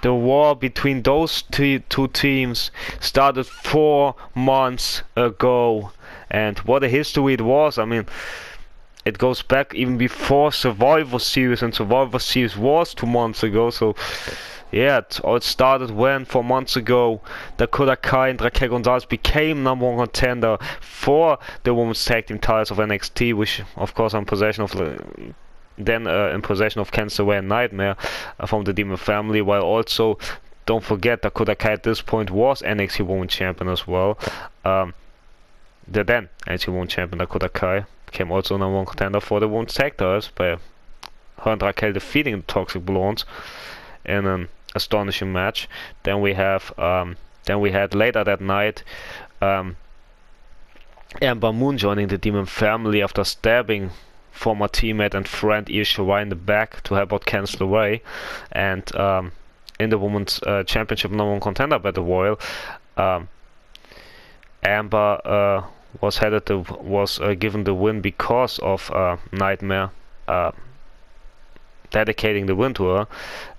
the war between those two teams started 4 months ago, and what a history it was. I mean, it goes back even before Survivor Series, and Survivor Series was 2 months ago. So yeah, it all started when 4 months ago Dakota Kai and Raquel Gonzalez became #1 contender for the women's tag team titles of NXT, which of course in possession of in possession of Candice and Nightmare from the Demon family, while also, don't forget, Dakota Kai at this point was NXT Women's Champion as well. The then NXT Women's Champion Dakota Kai became also #1 contender for the women's tag titles by her and Raquel defeating the Toxic Blondes in an astonishing match. Then we had later that night Ember Moon joining the Demon family after stabbing former teammate and friend Io Shirai in the back to help out Candice LeRae, and in the women's championship #1 contender battle royal, Amber was given the win because of Nightmare dedicating the win to her.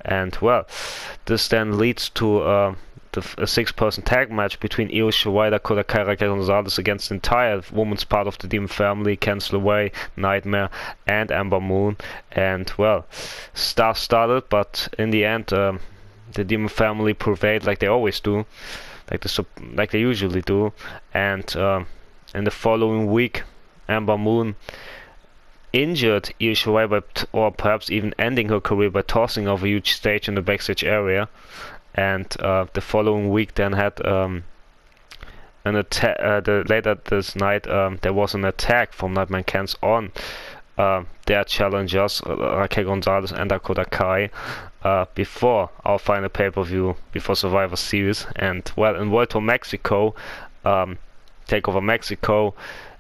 And well, this then leads to a 6-person tag match between Io Shirai, Dakota Kai, Raquel Gonzalez against the entire women's part of the Demon family, Candice LeRae, Nightmare, and Ember Moon. And well, stuff started, but in the end, the Demon family prevailed like they always do, like they usually do. And in the following week, Ember Moon injured Io Shirai or perhaps even ending her career by tossing off a huge stage in the backstage area. And the following week then had an attack. Later this night there was an attack from Nightmare and Candice on their challengers, Raquel Gonzalez and Dakota Kai, before our final pay-per-view, before Survivor Series. And well, in World Tour Mexico, Takeover Mexico,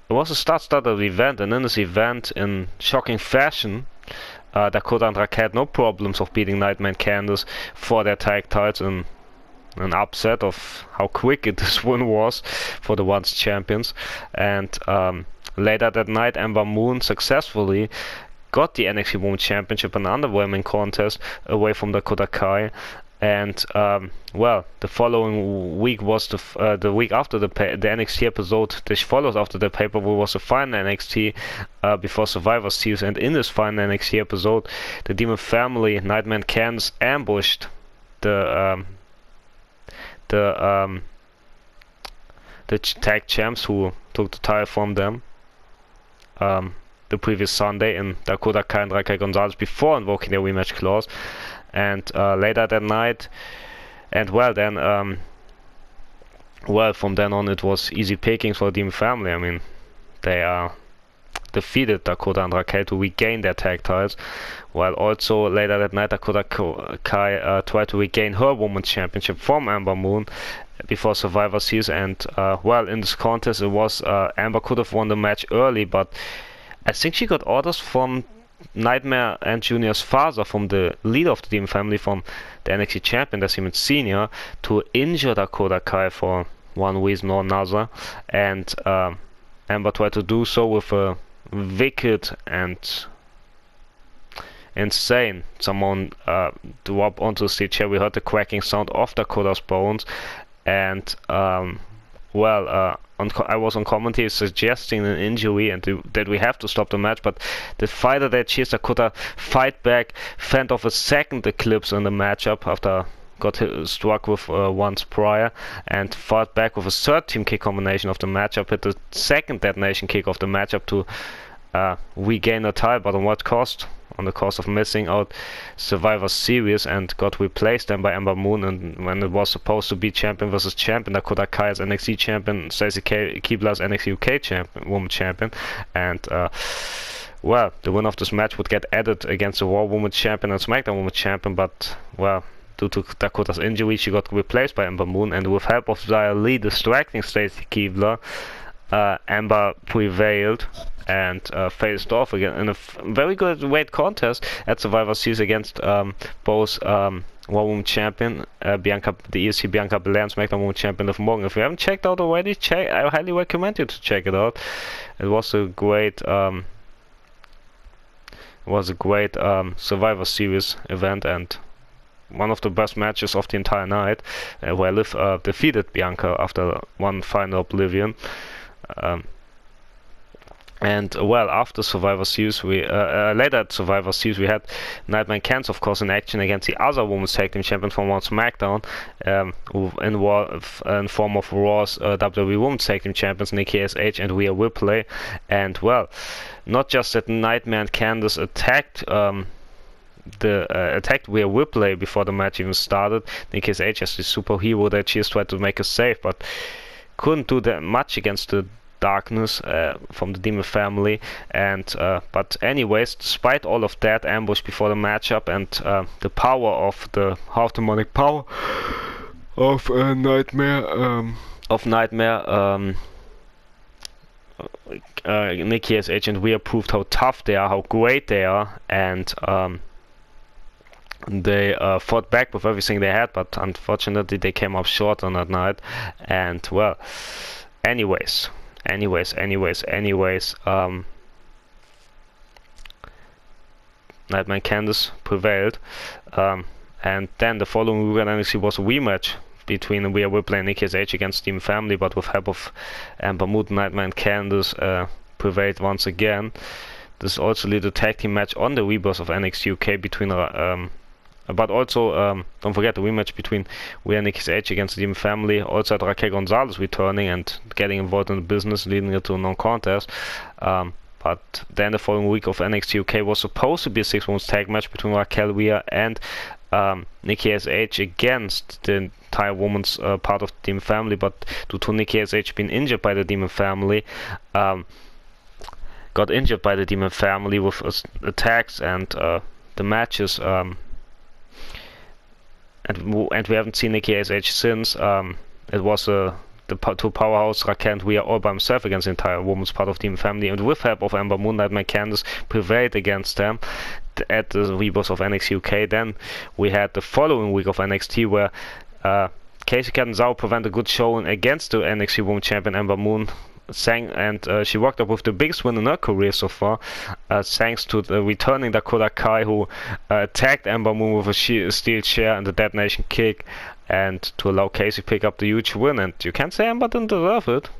it was a start-started event, and in this event, in shocking fashion, Dakota and Raquel had no problems of beating Nightmare and Candice for their tag titles in an upset of how quick this win was for the once champions. And later that night, Ember Moon successfully got the NXT Women's Championship in an underwhelming contest away from Dakota Kai. And well, the following week was the week after the NXT episode. This followed after the pay-per-view was the final NXT before Survivor Series, and in this final NXT episode, the Demon family, Nightmare and Candice, ambushed the tag champs who took the title from them the previous Sunday in Dakota Kai and Raquel Gonzalez before invoking their rematch clause. And later that night, and well then, well, from then on it was easy pickings for the Demon family. I mean, they defeated Dakota and Raquel to regain their tag titles, while also later that night Dakota Kai tried to regain her women's championship from Ember Moon before Survivor Series. And well, in this contest it was Ember could have won the match early, but I think she got orders from Nightmare and Junior's father, from the leader of the Demon family, from the NXT champion, Decimate Senior, to injure Dakota Kai for one reason or another. And Ember tried to do so with a wicked and insane someone drop onto the stage here. We heard the cracking sound of Dakota's bones. And well, I was on commentary suggesting an injury and that we have to stop the match, but the fighter that cheers Dakota fight back, fend off a second eclipse in the matchup after got struck with once prior, and fought back with a third team kick combination of the matchup, hit the second detonation kick of the matchup to regain the title, but on what cost? On the cost of missing out Survivor Series, and got replaced then by Ember Moon. And when it was supposed to be champion versus champion, Dakota Kai as NXT champion, Stacey Keibler as NXT UK champion, woman champion. And well, the winner of this match would get added against the Raw Women's Champion and SmackDown Women's Champion, but well, due to Dakota's injury, she got replaced by Ember Moon, and with help of Xia Li distracting Stacey Keibler, Ember prevailed and faced off again in a very good weight contest at Survivor Series against both Raw Women's Champion Bianca, the ESC Bianca Belair, and SmackDown Women's Champion Liv Morgan. If you haven't checked out already, I highly recommend you to check it out. It was a great Survivor Series event, and one of the best matches of the entire night, where Liv defeated Bianca after one final Oblivion. And well, after Survivor Series, later at Survivor Series, we had Nightmare and Candice, of course, in action against the other Women's Tag Team Champions from SmackDown, in form of Raw's WWE Women's Tag Team Champions Nikki ASH and Rhea Ripley. And well, not just that Nightmare and Candice attacked Rhea Ripley before the match even started. Nikki ASH as the superhero that she has tried to make a save, but couldn't do that much against the darkness from the Demon family. And but anyways, despite all of that ambush before the matchup and the power of the half demonic power of Nightmare, Nikki ASH and Rhea proved how tough they are, how great they are, and they fought back with everything they had, but unfortunately they came up short on that night. And well, anyways, Nightmare and Candice prevailed, and then the following week at NXT was a rematch between Rhea Ripley and Nikki ASH against Team Family, but with help of Ember Moon, Nightmare and Candice prevailed once again. This also led to a tag team match on the Rebirth of NXT UK between but also, don't forget the rematch between Rhea and Nikki ASH against the Demon Family. Also had Raquel Gonzalez returning and getting involved in the business, leading it to a non-contest. But then the following week of NXT UK was supposed to be a 6-women's tag match between Raquel, Rhea and Nikki ASH against the entire women's part of the Demon Family. But due to Nikki ASH being injured by the Demon Family, got injured by the Demon Family with attacks and the matches. And we haven't seen Nikki ASH since. It was the two powerhouse Raquel and Rhea all by himself against the entire women's part of Demon Family, and with help of Ember Moon, Nightmare and Candice prevailed against them at the Rebirth of NXT UK. Then we had the following week of NXT where Casey Catanzaro prevented a good showing against the NXT Women's Champion Ember Moon. She walked up with the biggest win in her career so far, thanks to the returning Dakota Kai, who attacked Ember Moon with a steel chair and a detonation kick, and to allow Casey pick up the huge win. And you can't say Ember didn't deserve it.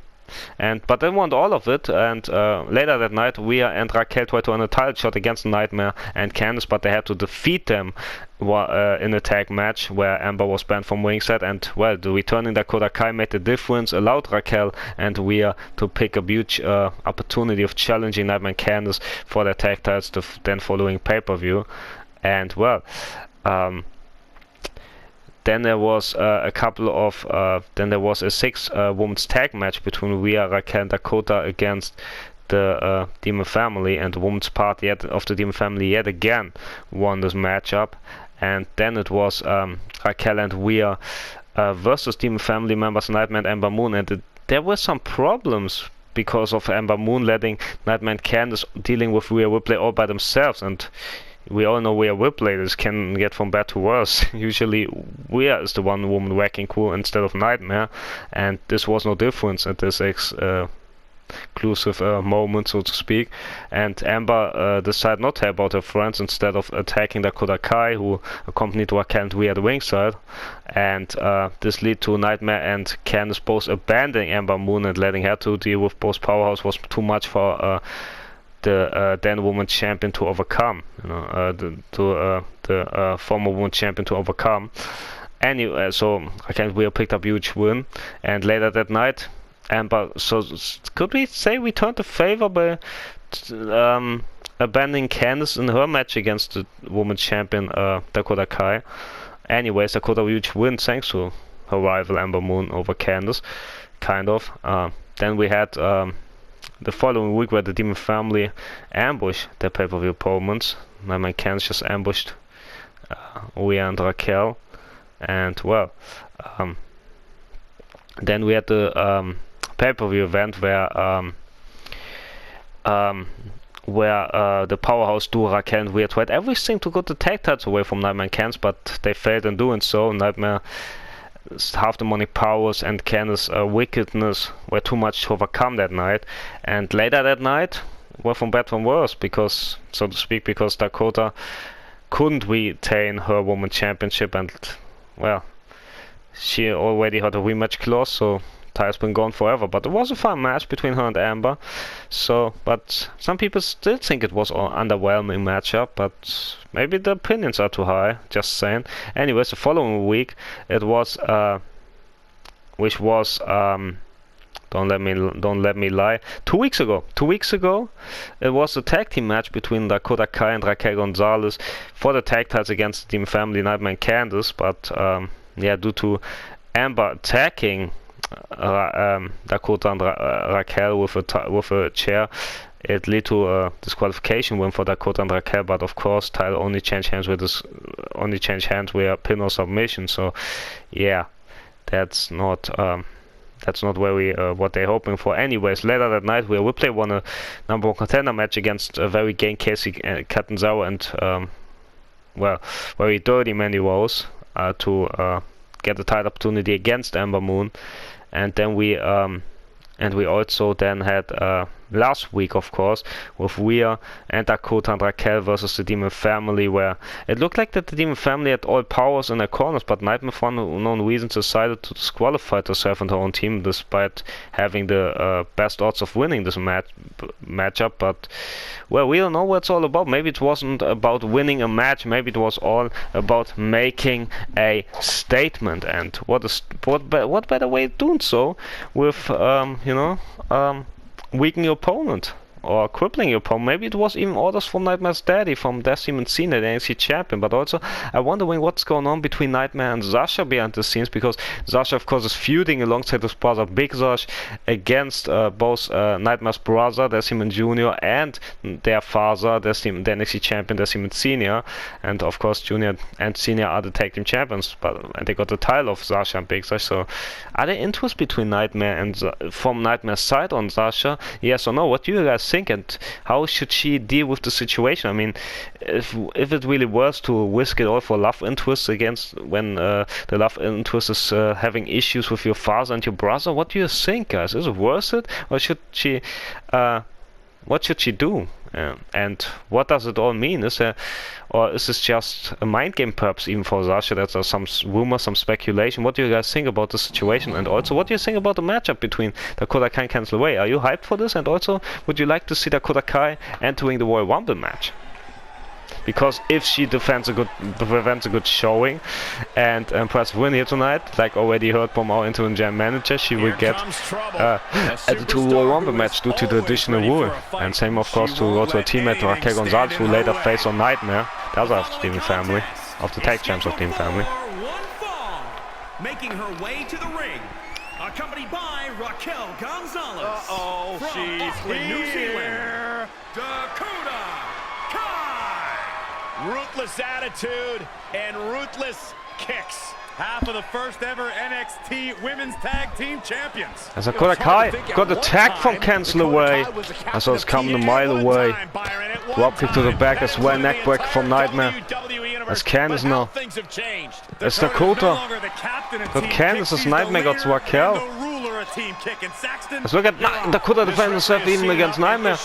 But they want all of it, and later that night Rhea and Raquel tried to earn a title shot against Nightmare and Candice, but they had to defeat them in a tag match where Ember was banned from ringside. And well, the returning Dakota Kai made the difference, allowed Raquel and Rhea to pick a huge opportunity of challenging Nightmare and Candice for their tag titles the then following pay-per-view. And well, then there was a 6 women's tag match between Rhea, Raquel, and Dakota against the Demon Family, and the women's part of the Demon Family yet again won this matchup. And then it was Raquel and Rhea versus Demon Family members Nightmare and Ember Moon, and there were some problems because of Ember Moon letting Nightmare and Candice dealing with Rhea Ripley all by themselves, and we all know Rhea Ripley, this can get from bad to worse. Usually Rhea is the one woman wrecking crew instead of Nightmare, and this was no difference at this exclusive moment, so to speak. And Ember decided not to help out her friends, instead of attacking Dakota Kai, who accompanied Raquel and Rhea at the ringside. And this led to Nightmare and Candice both abandoning Ember Moon, and letting her to deal with both powerhouse was too much for the then women's champion to overcome, the former women's champion to overcome. Anyway, so Raquel and Rhea picked up a huge win, and later that night, Ember, so could we say we turned the favor by abandoning Candice in her match against the women's champion Dakota Kai. Anyways, Dakota a huge win thanks to her rival Ember Moon over Candice, kind of. Then we had the following week where the Demon Family ambushed their pay-per-view opponents. Nightmare and Candice just ambushed Rhea and Raquel, and well, then we had the pay-per-view event where the powerhouse duo Raquel and Rhea tried everything to get the tag titles away from Nightmare and Candice, but they failed in doing so. Nightmare half demonic powers and Candice's wickedness were too much to overcome that night, and later that night were from bad from worse, because, so to speak, because Dakota couldn't retain her Women's Championship, and well, she already had a rematch clause, so title's been gone forever. But it was a fun match between her and Amber. So, but some people still think it was an underwhelming matchup, but maybe the opinions are too high. Just saying. Anyways, the following week it was, which was don't let me lie. 2 weeks ago, it was a tag team match between Dakota Kai and Raquel Gonzalez for the tag titles against the Demon Family, Nightmare and Candice. But yeah, due to Amber attacking Dakota and Raquel with a chair, it led to a disqualification win for Dakota and Raquel. But of course, title only changed hands with a pin or submission. So yeah, that's not what they're hoping for. Anyways, later that night, Rhea Ripley won a number one contender match against a very gay Casey Catanzaro and well, very dirty Mandy Rose to get the title opportunity against Ember Moon. And then we also then had last week, of course, with Rhea and Dakota and Raquel versus the Demon Family, where it looked like that the Demon Family had all powers in their corners, but Nightmare, for unknown reasons, decided to disqualify herself and her own team, despite having the best odds of winning this matchup. But well, we don't know what it's all about. Maybe it wasn't about winning a match. Maybe it was all about making a statement. And what better way of doing so with weakening your opponent or crippling your opponent. Maybe it was even orders from Nightmare's daddy, from Death Demon Cena, the NXT champion. But also, I'm wondering what's going on between Nightmare and Sasha behind the scenes, because Sasha, of course, is feuding alongside his brother Big Sash against both Nightmare's brother, Death Demon Jr., and their father, the NXT champion, Death Demon Senior. And of course, Junior and Senior are the tag team champions, and they got the title of Sasha and Big Sash. So, are there interests between Nightmare and from Nightmare's side on Sasha? Yes or no? What do you guys think, and how should she deal with the situation? I mean, if it really was to risk it all for love interest against when the love interest is having issues with your father and your brother, what do you think, guys? Is it worth it, or should she? What should she do? And what does it all mean? Is this just a mind game, perhaps, even for Sasha? That's some rumor, some speculation. What do you guys think about the situation? And also, what do you think about the matchup between Dakota Kai and Candice LeRae? Are you hyped for this? And also, would you like to see Dakota Kai entering the Royal Rumble match? Because if she prevents a good showing and perhaps win here tonight, like already heard from our interim general manager, she will get added to Royal Rumble match due to the additional rule. And same, of course, to also a teammate Raquel Gonzalez, who later faced on Nightmare, the other of the Demon Family, of the tag champs of Demon Family. Making her way to the ring, accompanied by Raquel Gonzalez. From Auckland, New Zealand, Dakota Kai. Ruthless attitude and ruthless kicks. Half of the first ever NXT Women's Tag Team Champions. As Dakota Kai got attacked from Candice LeRae. I saw it's coming a mile away. Drop kick to the back as well, neckbreaker from Nightmare. As Candice now. As Dakota. Got Candice as Nightmare got to Raquel. Let's look at Dakota defending herself even against Nightmare.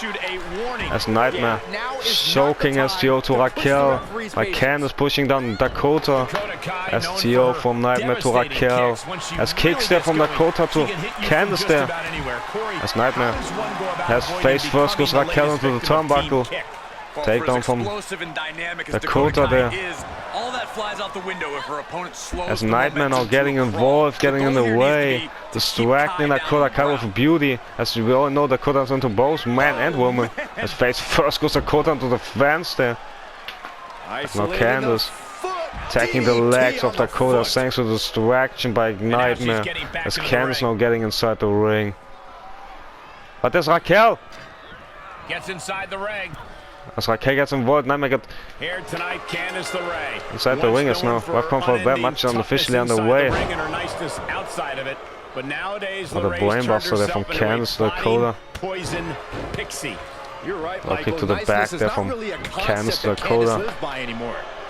As Nightmare choking STO to Raquel. Like Candice pushing down Dakota. STO from Nightmare to Raquel. As kicks there from Dakota to Candice there. As Nightmare has face first, goes Raquel into the turnbuckle. Takedown from Dakota there. As Nightmare now getting involved, getting in the way, distracting Dakota Kai with beauty. As we all know, Dakota's into both man and woman. As face first goes Dakota into the fence there. As now Candice attacking the legs of Dakota thanks to the distraction by Nightmare. As Candice now getting inside the ring. But there's Raquel. Gets inside the ring. As Raquel gets involved, Nightmare got here tonight, Candice LeRae. Inside the ring is now. Welcome for a bad match unofficially underway. But nowadays, the brainbuster there from Candice Dakota. Poison Pixie. You're right, Low kick to the back there from Candice Dakota.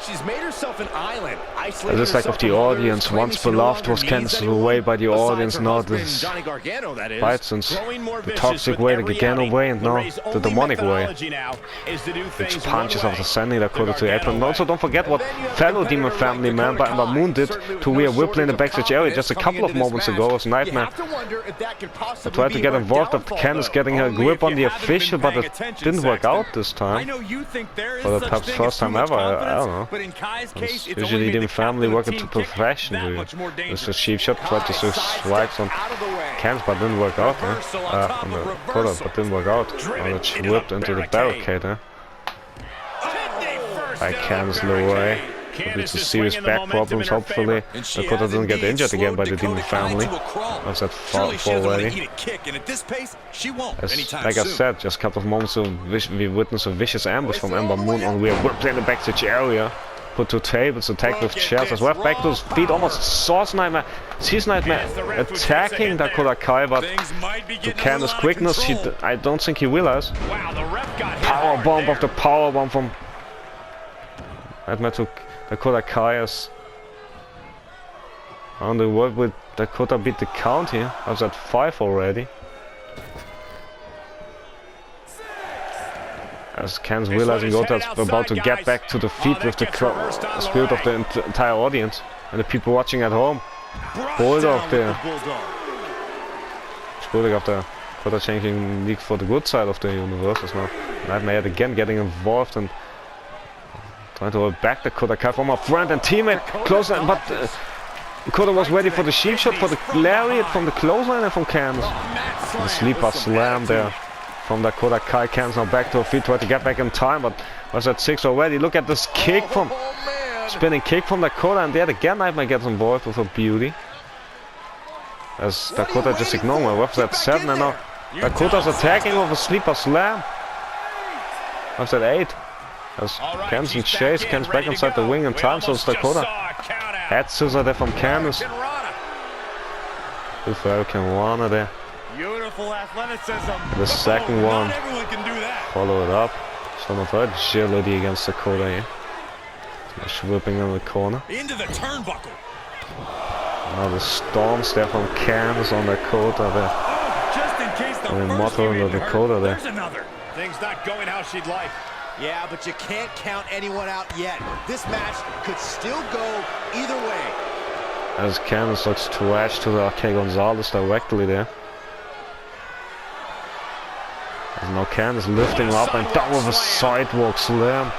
She's made herself an island. This is like of the audience. Once beloved was cancelled away by the audience. Now this fight since the toxic way, the Gargano way, and now the demonic way. Which punches after sending Dakota to the apron. And also don't forget what fellow Demon Family member Ember Moon did to Rhea Ripley in the backstage area just a couple of moments ago. It was a nightmare. I tried to get involved after Candice getting her grip on the official, but it didn't work out this time. For perhaps first time ever, I don't know. Usually the family working to perfection. This is cheap shot, tried to strike on Candice, but didn't work out. On the Dakota, but didn't work out. And it whipped into the barricade. By Candice away. It's a serious back problems. Hopefully Dakota doesn't get injured again by the Demon Family. That's that fall already. Like I said, just a couple of moments ago, we witnessed a vicious ambush from Ember Moon on Rhea Ripley in the backstage area. Put two tables, attacked with chairs as well. Back to his feet, almost Source Nightmare. Sees Nightmare attacking Dakota Kai, but to Candice's quickness, I don't think he realized. Power bomb after power bomb from Nightmare to Dakota Kai. As on the world with Dakota beat the count here. I was at 5 already. As Candice realizing Gota's about to get back to the feet with the spirit of the entire audience and the people watching at home. Bulldog there. Bulldog after Dakota changing league for the good side of the universe as well. Nightmare yet again getting involved and trying to hold back Dakota Kai from a friend and teammate. Closer, but Dakota was ready for the sheep shot, for the lariat from the clothesline and from Candice. The sleeper slam there from Dakota Kai. Candice now back to her feet, tried to get back in time, but was at 6 already. Look at this kick from spinning kick from Dakota, and yet again Nightmare gets involved with her beauty. As Dakota just ignoring her. Web's at 7 and now Dakota's attacking with a sleeper slam. Web's at 8. As Candice and Chase, Candice back inside the ring in time, so it's Dakota. Head scissor there from Candice. Good for Rana there. Beautiful athleticism. The second one. Follow it up. Some of her agility against Dakota here. Just whipping in the corner. Into the turnbuckle. Now the storms there from Candice on Dakota there. Just in case the motto in the Dakota there. There's another. Things not going how she'd like. Yeah, but you can't count anyone out yet. This match could still go either way. As Candice looks to edge to the Arcade Gonzalez directly there. And now Candice lifting up and down with a sidewalk slam.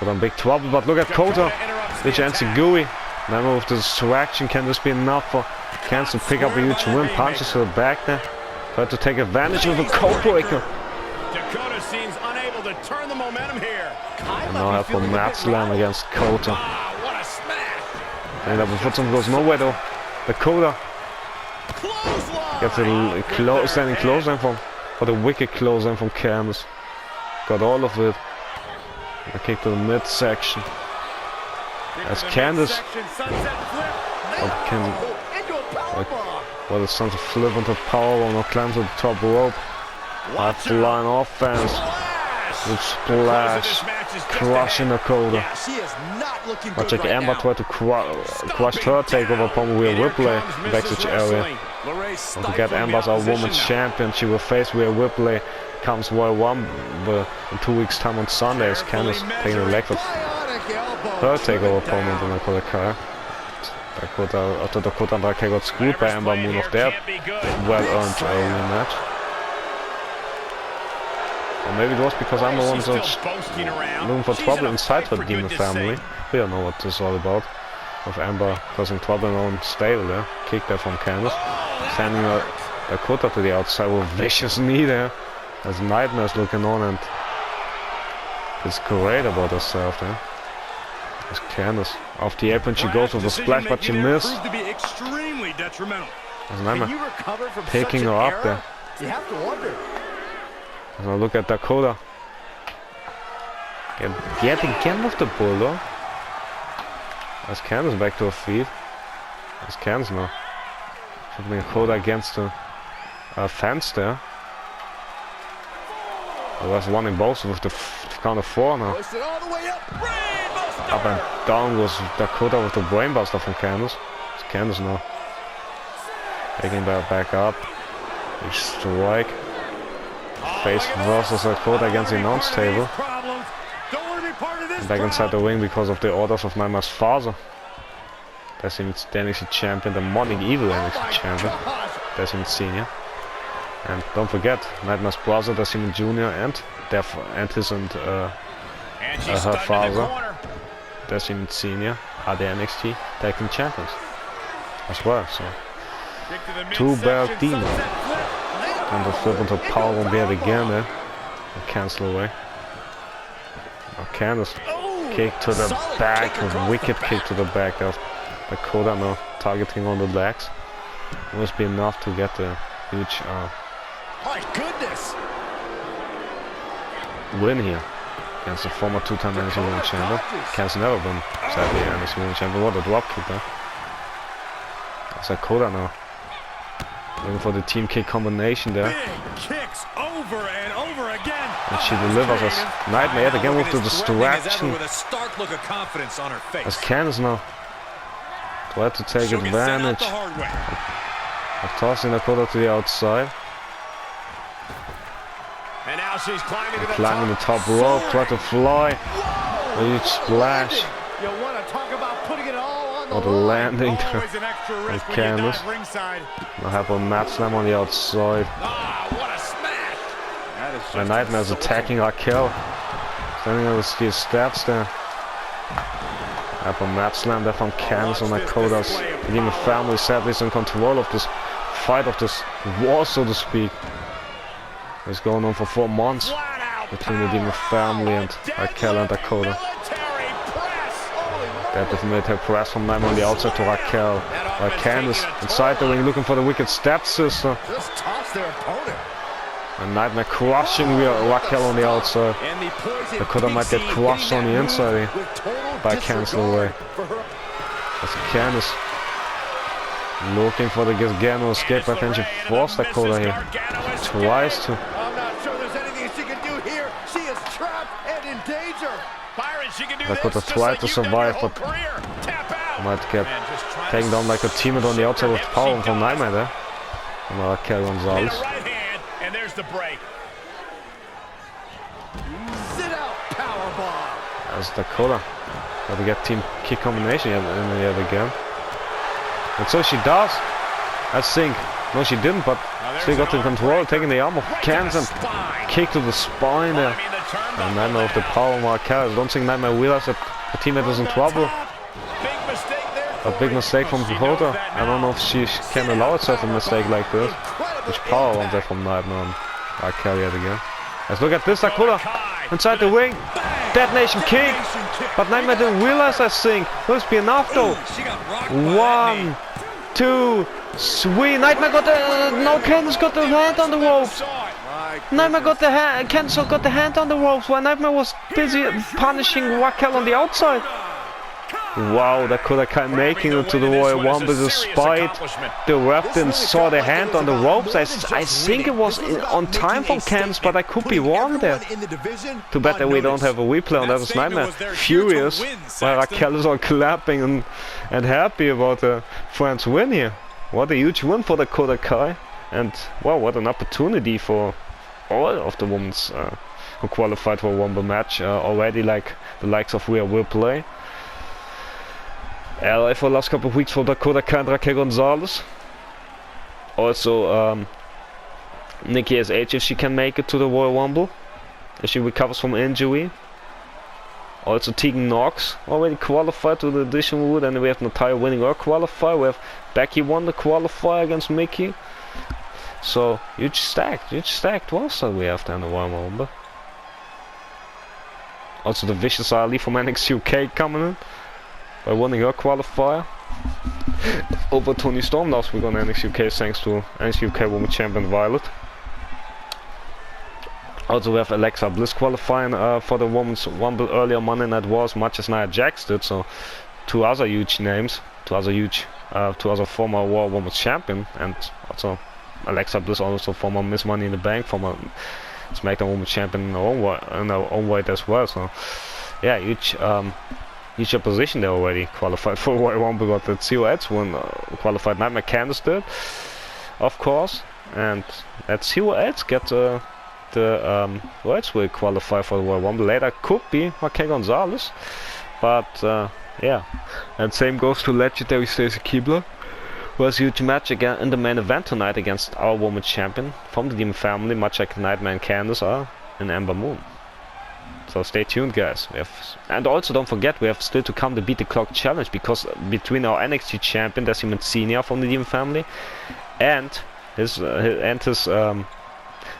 But I'm big trouble, but look at Kota, which ends a gooey. Now with the distraction, can this be enough for Candice to pick up a huge win? Punches to the back there. Try to take advantage of a code breaker. Dakota seems unable to turn the momentum here. And now have a mat slam against Kota. What a smash! And the foot goes nowhere though. Dakota gets a standing clothesline for the wicked clothesline from Candice. Got all of it. A kick to the midsection. As Candice. Well, it's time to flip onto powerbomb or climb to the top rope. Half the line offense. With splash. Crushing Dakota. Watch like Ember tried to crush her takeover upon Rhea Ripley backstage area. Don't forget, Ember's our women's champion. She will face Rhea Ripley. Comes Royal Rumble in 2 weeks' time on Sunday as Candice taking the leg of her takeover opponent in Dakota Kai. After Dakota and Kai got screwed by Ember Moon of their well-earned early match. Or maybe it was because Ember Moon was looking for trouble inside her Demon Family. We don't know what this is all about. With Ember causing trouble in her own stable there. Kick there from Candice. Sending Dakota to the outside with a vicious knee there. As Nightmare's looking on and is great about herself there. As Candice off the apron, she goes with a splash, but she missed. As Nightmare taking her up there. You have to wonder. As I look at Dakota. Yet again with the bulldog. As Candice back to her feet. As Candice now. Putting Dakota against the fence there. I was running both with the count of 4 now. Pushed it all the way up. Brainbuster! Up and down was Dakota with the brainbuster from Candice. It's Candice now. Taking that back up. Big strike. Face versus Dakota against the announce table. Back inside the ring because of the orders of Nightmare's father. That's him, the NXT champion, the Morning Evil NXT champion. That's him senior. And don't forget, Nightmare's brother, that's him junior, and his and her father, that's him senior, are the NXT tag team champions as well. So 2-belt demon. And the flip into power bomb yet again there. And cancel away. Now Candice kick to the back, a wicked kick to the back of Dakota now targeting on the legs. Must be enough to get the huge My goodness! win here against the former 2-time NXT Women's Champion. Candice never been sadly NXT Women's Champion. What a drop kick there. That's Dakota now. Looking for the team kick combination there. Big kicks over and over again. And she delivers us Nightmare yet again with the distraction. With a stark look of confidence on her face. As Candice now tried to take advantage of tossing Dakota to the outside. And now she's climbing to Climbing the top rope, tried to fly. A huge splash. You want to talk about putting it all on the What a line. landing Always an extra with risk when you Candice. dive ringside. Now have a mat slam on the outside. Ah, what a smash! That is And Nightmare's attacking Raquel. Standing on the steel steps there. Have a mat slam there from Candice on Dakota's. The Demon family sadly is in control of this fight, of this war, so to speak. It's going on for 4 months flat out between the Demon family and Raquel and Dakota. military press. That the military press from Nightmare on the outside to Raquel. While Candice inside the ring looking for the wicked stepsister. Just toss their opponent. And Nightmare crushing Raquel on the outside. And the poison Dakota might get PC crushed getting on the that inside move here with total by Candice disregard away. for her. That's Candice looking for the Gargano escape. I think she forced Dakota here twice to. I'm not sure there's anything she can do here. She is trapped and in danger. Byron, she can do Dakota this just tried like to you've done your survive, whole but career. Tap out. might get Man, just trying taken to down like a teammate on the outside with Yep, power she from does. Nightmare there. And Raquel In Gonzalez. the right hand, and there's the break. Sit out, powerbomb. As Dakota got to get team kick combination yet again. And so she does. I think. No, she didn't, but she got the control, taking the arm of Candice and kick to the spine there. And Nightmare with the power of Raquel. I don't think Nightmare realized that the teammate is in trouble. Big mistake there. A big mistake from Dakota. I don't know if she can allow herself a mistake like this. Which power on there from Nightmare and Raquel yet again. Let's look at this, Dakota inside the ring. Detonation kick. But Nightmare didn't realize, I think. Must be enough though. She got rocked by that knee. 1, 2, 3. Nightmare got the. No, Candice got the hand on the ropes. Nightmare got the hand. Candice got the hand on the ropes while Nightmare was busy punishing Raquel on the outside. Wow, Dakota kind of making it to the Royal Rumble despite the ref didn't saw the hand on the ropes. I think it was on time from Candice, but I could be wrong there. Too bad that we don't have a replay on that. Was Nightmare furious while Raquel is all clapping and happy about the France win here. What a huge win for Dakota Kai, and wow, what an opportunity for all of the women who qualified for a Rumble match already, like the likes of Rhea Ripley. LA for the last couple of weeks for Dakota Kai and Raquel Gonzalez. Also Nikki S.H. if she can make it to the Royal Rumble, if she recovers from injury. Also Tegan Knox already qualified to the additional route, and we have Natalya winning her qualifier. We have Becky won the qualifier against Mickey. So huge stacked roster we have there in the Royal Rumble. Also the Vicious Ali from NXT UK coming in by winning her qualifier over Toni Storm last week on NXT UK, thanks to NXT UK Women's Champion Violet. Also we have Alexa Bliss qualifying for the Women's Rumble earlier Monday Night Wars, much as Nia Jax did. So two other huge names, two other former Raw Women's Champion, and also Alexa Bliss, also former Miss Money in the Bank, former SmackDown Women's Champion in her own weight as well. So yeah, huge opposition there already qualified for Royal Rumble. But the COS one qualified Nightmare Candice did, of course, and let's see who else get who else will qualify for the Royal Rumble. Later could be Raquel Gonzalez, but yeah, and same goes to legendary Stacy Keibler. Was a huge match again in the main event tonight against our women's champion from the Demon family, much like Nightmare and Candice are in Ember Moon. So stay tuned, guys. And also don't forget, we have still to come the Beat the Clock challenge, because between our NXT champion Decimate Senior from the Demon family and his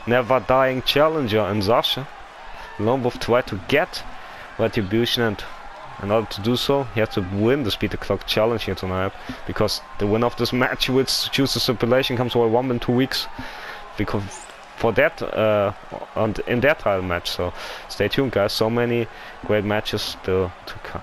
never dying challenger in Sasha, Lone Wolf tried to get Retribution, and in order to do so, he had to win the Beat the Clock challenge here tonight, because the winner of this match, which chooses stipulation, comes to Royal Rumble in 2 weeks. Because for that, in that title match. So stay tuned, guys. So many great matches still to come.